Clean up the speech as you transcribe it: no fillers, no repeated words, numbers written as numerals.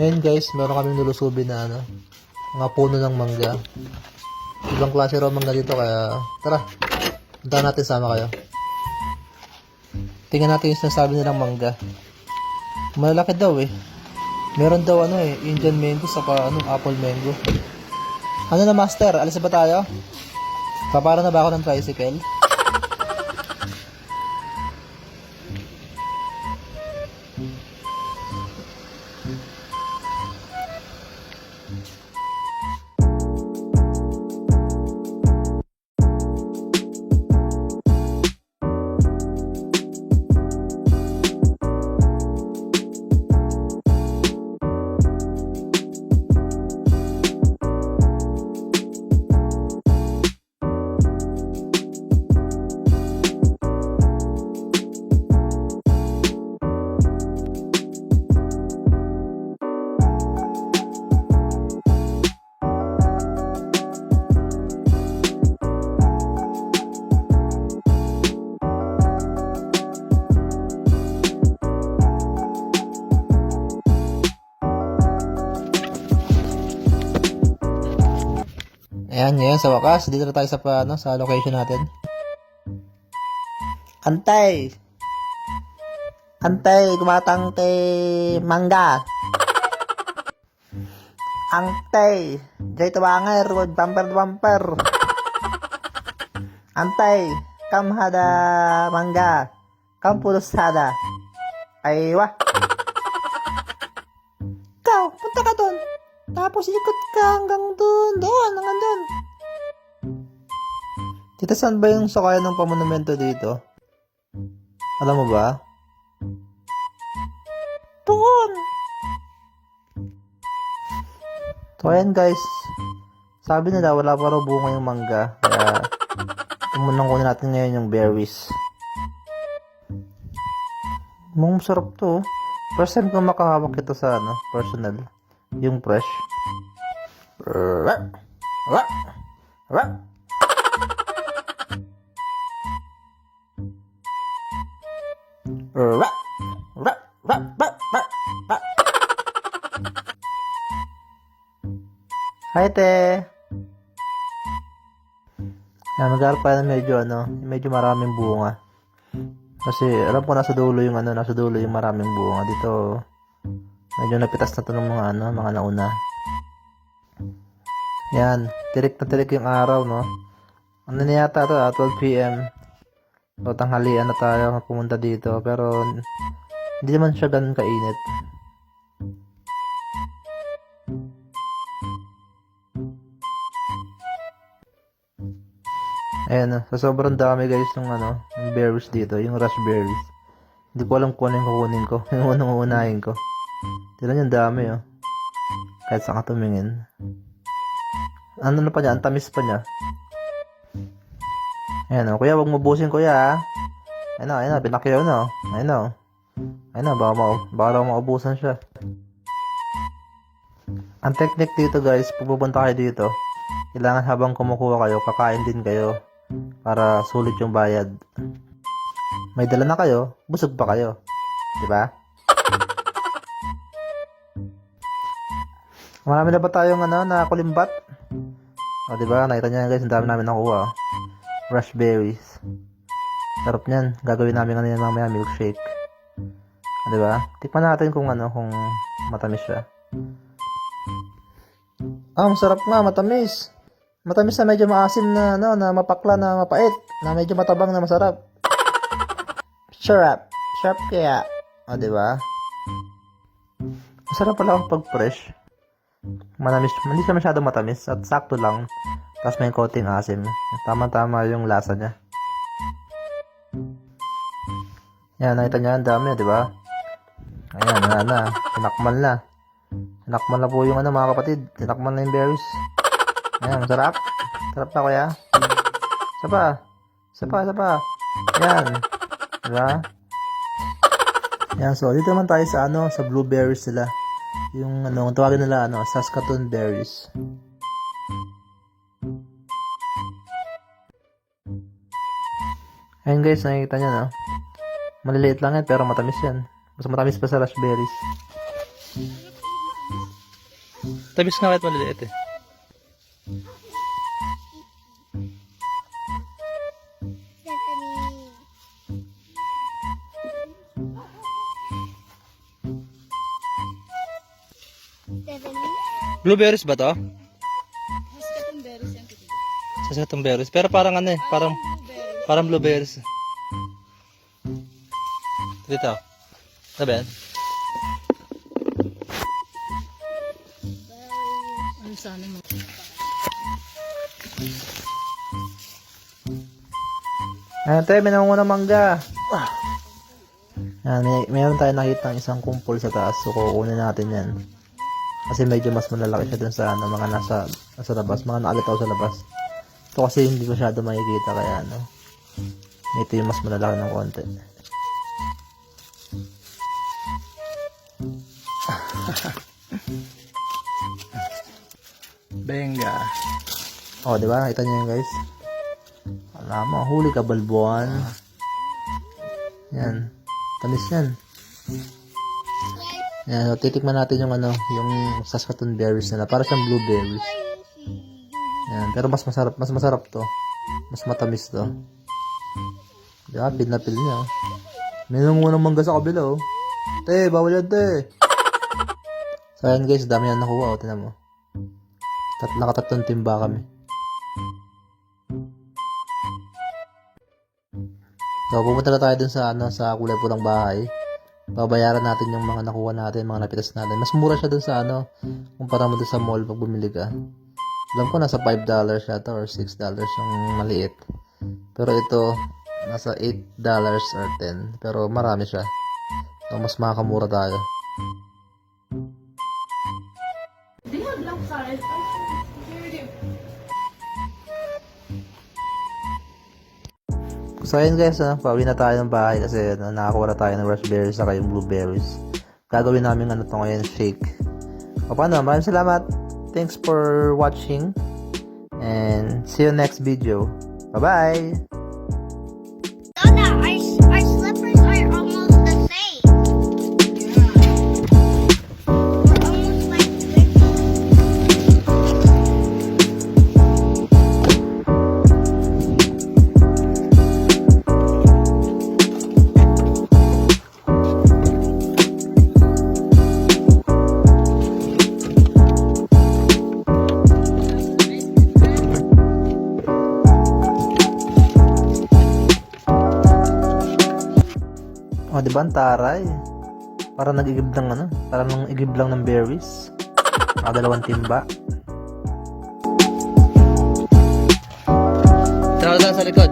Ngayon guys, meron kaming nilusubin na mga puno ng mangga. Ibang klase raw mangga dito kaya tara, puntahan natin, sama kayo. Tingnan natin yung sinasabi nilang mangga. Malalaki daw eh. Meron daw Indian mango saka apple mango. Ano na master, alis na ba tayo? Papara na ba ako ng tricycle? Ayan, ngayon sa wakas, dito na tayo sa location natin. Antay! Antay, kumatang te mangga. Antay, jay tawanger, wag bumper. Antay, kam hada mangga, kam pulos hada. Aywa. Ikaw, punta ka doon. Tapos ikot ka hanggang doon, hanggang doon. Tita, saan ba yung sakayan ng pamonumento dito? Alam mo ba? Doon! So ayan guys, sabi nila wala pa raw bunga yung mangga, kaya tumunang kunin natin ngayon yung berries. Masarap to. First time ko makahawak ito sa personal. Yung fresh. Hi, te. Mag-aaral pa na medyo maraming bunga. Kasi alam ko nasa dulo yung maraming bunga. Dito medyo napitas na to ng mga nauna. Yan, tirik na tirik yung araw, no? Ano na yata to, 12 PM. So, tanghalian na tayo pumunta dito, pero hindi naman siya ganun kainit. Ayan, sa sobrang dami guys ng yung berries dito, yung raspberries. Hindi ko alam kung ano yung kukunin ko, yung unang uunahin ko. Tignan yung dami, oh. Kahit saan ka tumingin. Ano na pa niya? Ang tamis pa niya. Ayan, oh. Kuya, huwag mabusin, kuya, ha? Ayan, pinakyaw na, oh. Ayan, baka maubusan siya. Ang technique dito, guys, pupunta kayo dito, kailangan habang kumukuha kayo, kakain din kayo para sulit yung bayad. May dala na kayo, busog pa kayo. Diba? Marami na ba tayong nakakulimbat? O, diba? Nakita nyo guys, ang dami namin nakuha. Raspberries. Sarap niyan. Gagawin namin yan mamaya, milkshake. O, diba? Tikman natin kung matamis siya. Masarap nga, matamis. Matamis na medyo maasim na, na mapakla na mapait. Na medyo matabang na masarap. Sharp kaya. O, diba? Masarap pala pag fresh. Manamis, hindi siya masyado matamis at sakto lang. Tapos may konting asim. Tama-tama yung lasa niya. Yan, nakita niya ang dami, di ba? Ayan, tinakman na. Tinakman na po yung mga kapatid. Tinakman na yung berries. Ayan, masarap. Sarap na kuya. Isa pa. Yan. Diba? Yan, so dito naman tayo sa blueberries nila. Yung tawagin nila Saskatoon berries. Ayun guys, nakikita nyo no. Maliliit lang yan pero matamis yan. Mas matamis pa sa raspberries. Tamis nga kahit maliliit eh. Blueberries ba to? Saskatoon berries. Pero parang ano eh, parang blueberries. Dito. Sabi yan? Ano sana mo? Ayan tayo, may nangungunang mangga. Ayan, mayroon tayo nakita ng isang kumpol sa taas. So, kukunin natin yan. Kasi medyo mas malalaki siya dun sa ano, mga nasa labas. Mga nakalitaw sa labas. Ito kasi hindi masyado makikita kaya ano. Ito yung mas malalaki ng konti. Benga. Oh, di ba? Nakita niyo yun, guys. Alam mo, huli ka balbuan. Yan. Tamis yan. Yan, so, titikman natin yung ano, yung Saskatoon berries nila. Para siyang blueberries. Yan, pero mas masarap to. Mas matamis to. Diba, pil na pil niya. Oh. May nangungunang mangga sa kabila, oh. Te, bawal yan, te. So, ayan guys, dami yan nakuha, oh. Tingnan mo. Nakatatlong timba kami. So, pupunta na tayo dun sa, ano, sa kulay pulang bahay. Babayaran natin yung mga nakuha natin, mga napitas natin. Mas mura siya dun sa, ano, kumpara mo dun sa mall pag bumili ka. Alam ko, nasa $5 siya to or $6 yung maliit. Pero ito, nasa $8 or 10. Pero marami siya. So, mas makakamura tayo. So ayun guys, pauwi na tayo ng bahay kasi nakakuha na tayo ng raspberries saka yung blueberries. Gagawin namin ano to ngayon, shake. O paano, maraming salamat. Thanks for watching and see you next video. Bye-bye! Dada, our slippers are almost the same. We're almost like Oh, di ba ang taray? Parang nag-igib lang ano? Parang nag-igib lang ng berries. Dalawang timba. Tara sa likod.